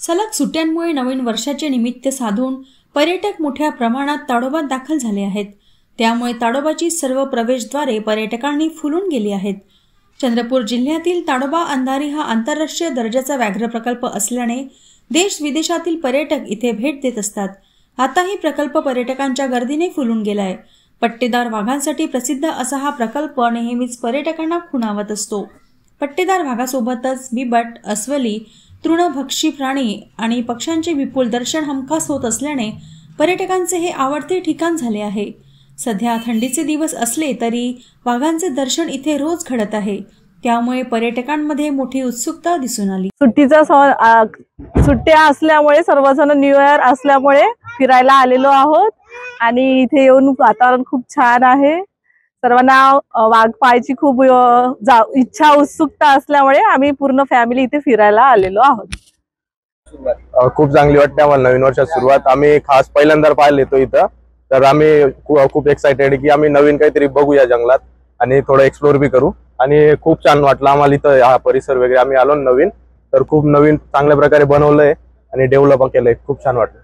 सलग सुट्ट्यांमुळे नवीन वर्षाचे निमित्त साधून पर्यटक मोठ्या प्रमाणात ताडोबात दाखल झाले आहेत। त्यामुळे ताडोबाची सर्व प्रवेशद्वारे पर्यटकांनी फुलून गेली आहेत। चंद्रपूर जिल्ह्यातील ताडोबा अंधारी हा आंतरराष्ट्रीय दर्जाचा व्याघ्र प्रकल्प असल्याने देश विदेशातील पर्यटक इथे भेट देत असतात। आताही प्रकल्प पर्यटकांच्या गर्दीने फुलून गेलाय। पट्टेदार वाघांसाठी प्रसिद्ध असा हा प्रकल्प नेहमीच पर्यटकांना खुणावत असतो। पट्टेदार वाघासोबतच बिबट, अस्वली, तृणभक्षी प्राणी आणि पक्ष्यांचे विपुल दर्शन हमखास होत असल्याने पर्यटकांचे हे आवडते ठिकाण झाले आहे। सध्या थंडीचे दिवस असले तरी वाघांचे दर्शन इथे रोज घडत आहे। त्यामुळे पर्यटकांमध्ये मोठी उत्सुकता दिसून आली। सुट्ट्या असल्यामुळे सर्वजण न्यू इयर असल्यामुळे फिरायला आलेलो आहोत आणि इथे येऊन वातावरण खूप छान आहे। सर्वांना वाघ पाहायची खूप इच्छा उत्सुकता असल्यामुळे आम्ही पूर्ण फॅमिली इथे फिरायला आलेलो आहोत। खूप चांगली वाटते आम्हाला नवीन वर्षाची सुरुवात। आम्ही खास पहिल्यांदा पाहायला येतो इथं, तर आम्ही खूप एक्साइटेड की आम्ही नवीन काहीतरी बघूया जंगलात आणि थोडं एक्सप्लोर बी करू। आणि खूप छान वाटलं आम्हाला इथं हा परिसर वगैरे। आम्ही आलो नवीन, तर खूप नवीन चांगल्या प्रकारे बनवलंय आणि डेव्हलप केलंय। खूप छान वाटलं।